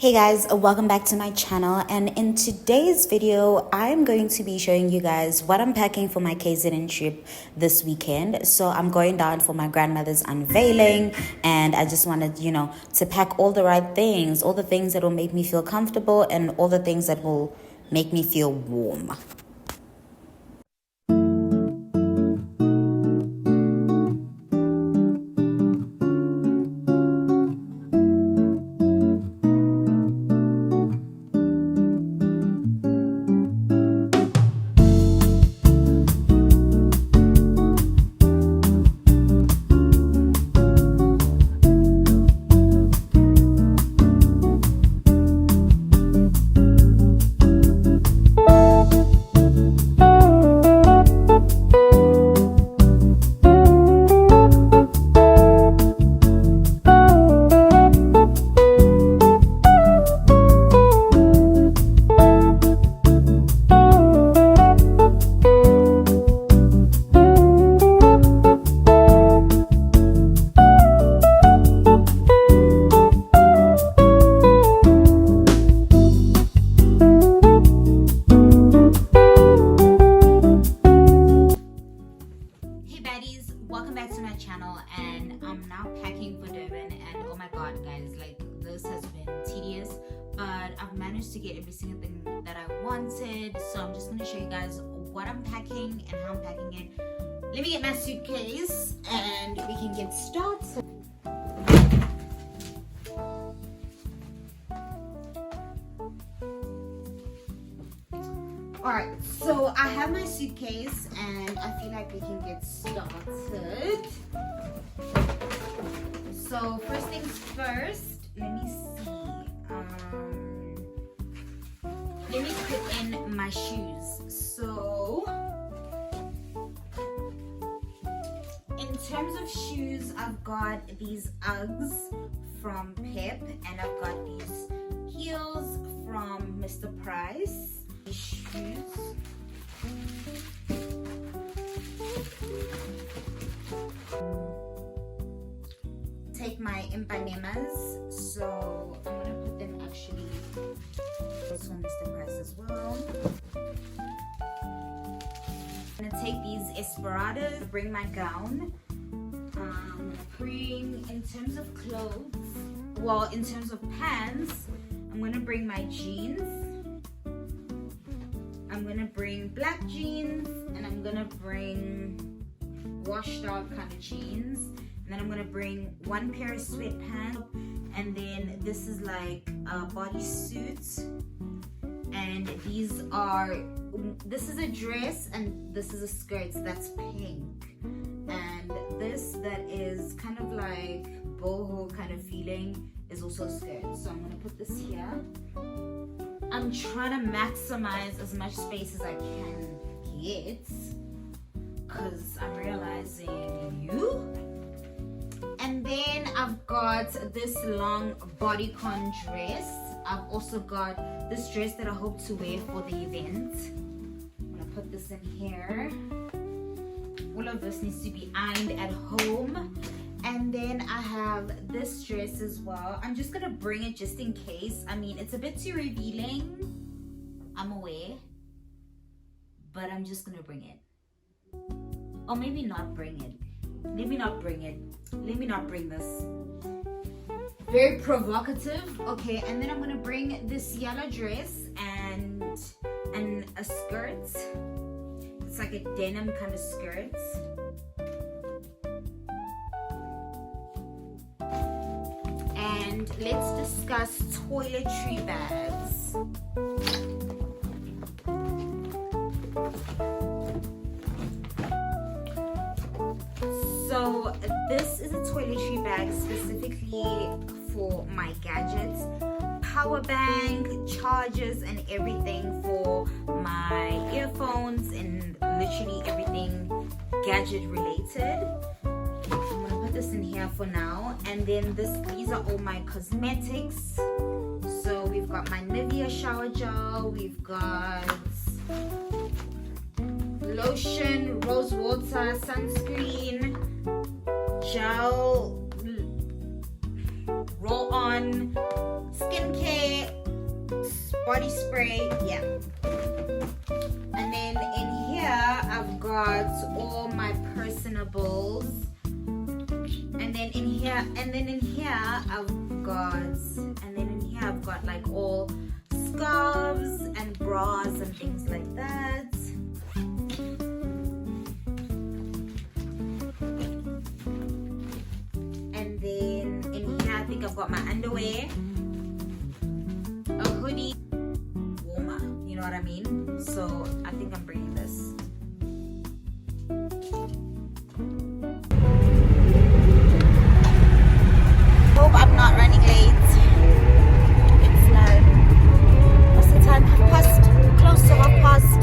Hey guys, welcome back to my channel, and in today's video I'm going to be showing you guys what I'm packing for my KZN trip this weekend. So I'm going down for my grandmother's unveiling, and I just wanted, to pack all the right things, all the things that will make me feel comfortable and all the things that will make me feel warm. Welcome back to my channel, and I'm now packing for Durban, and oh my god guys, like, this has been tedious, but I've managed to get every single thing that I wanted. So I'm just going to show you guys what I'm packing and how I'm packing it. Let me get my suitcase and we can get started. Alright, so I have my suitcase and I feel like we can get started. So first things first, let me see. Let me put in my shoes. So in terms of shoes, I've got these Uggs from Pep, and I've got these heels from Mr. Price. Shoes. Take my empanemas, so I'm gonna put them actually this one Mr. Price as well. I'm gonna take these Esperados, bring my gown, bring, in terms of clothes, well, in terms of pants, I'm gonna bring my jeans. I'm gonna bring black jeans, and I'm gonna bring washed out kind of jeans, and then I'm gonna bring one pair of sweatpants, and then this is like a bodysuit, and this is a dress and this is a skirt that's pink, and this that is kind of like boho kind of feeling is also a skirt. So I'm gonna put this here. I'm trying to maximize as much space as I can get, because I'm realizing And then I've got this long bodycon dress. I've also got this dress that I hope to wear for the event. I'm gonna put this in here. All of this needs to be ironed at home. And then I have this dress as well. I'm just gonna bring it just in case. I mean, it's a bit too revealing, I'm aware, but I'm just gonna bring it. Or maybe not bring it. Let me not bring it. Let me not bring this. Very provocative. Okay, and then I'm gonna bring this yellow dress and a skirt. It's like a denim kind of skirt. And let's discuss toiletry bags. So this is a toiletry bag specifically for my gadgets, power bank, chargers, and everything for my earphones and literally everything gadget related. I'm gonna put this in here for now, and then these are all my cosmetics. So we've got my Nivea shower gel, we've got lotion, rose water, sunscreen, gel, roll on, skincare, body spray, yeah. And then in here I've got all my personables. And then in here I've got like all scarves and bras and things like that. And then in here I think I've got my underwear, a hoodie, warmer, you know what I mean? So I think I'm bringing this. Hope I'm not running late. It's like, what's the time? Close to half past.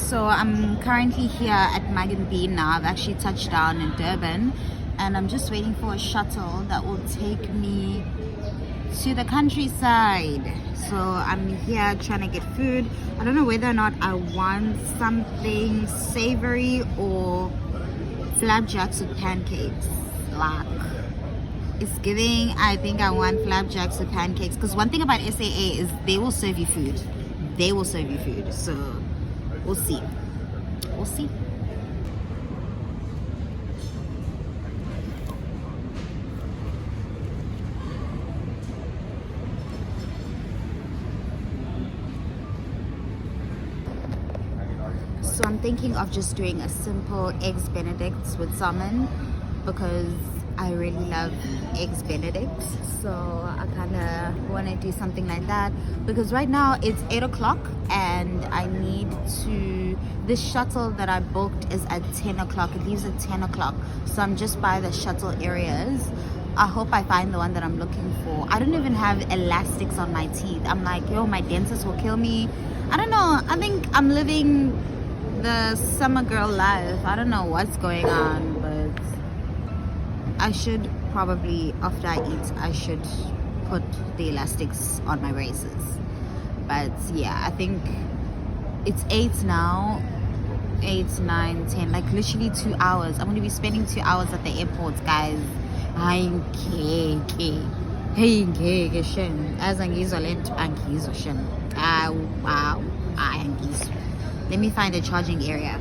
So I'm currently here at Magandine now. I've actually touched down in Durban and I'm just waiting for a shuttle that will take me to the countryside. So I'm here trying to get food. I don't know whether or not I want something savory or flapjacks with pancakes. Like, it's giving, I think I want flapjacks with pancakes, because one thing about SAA is they will serve you food. They will serve you food. So we'll see. We'll see. So I'm thinking of just doing a simple eggs benedict with salmon, because I really love eggs Benedict, so I kind of want to do something like that because right now it's 8 o'clock and I need to, this shuttle that I booked is at 10 o'clock. It leaves at 10 o'clock, so I'm just by the shuttle areas. I hope I find the one that I'm looking for. I don't even have elastics on my teeth. I'm like, yo, my dentist will kill me. I don't know, I think I'm living the summer girl life. I don't know what's going on, but I should probably, after I eat, I should put the elastics on my braces. But yeah, I think it's 8 now. 8, 9, 10, like literally 2 hours. I'm gonna be spending 2 hours at the airport, guys. Hey, shen. As angizwa lento angizwa shen. Wow. Angizwa. Let me find a charging area.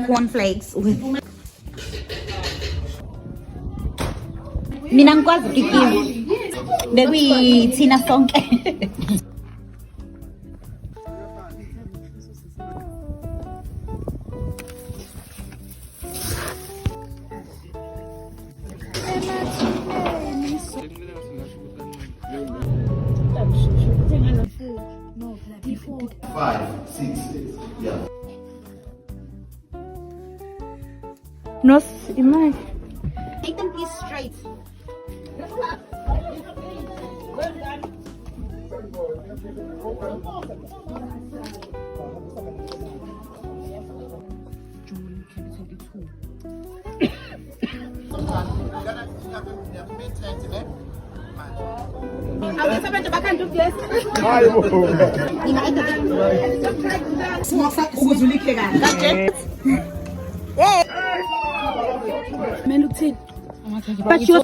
Cornflakes with mina ngikwazi kikiwe bekuyithina sonke. Five, 6, yeah. No, imagine. Make them be straight. But you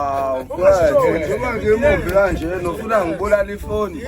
Njengoba ngimuvula nje nofuna ngibulala ifoni.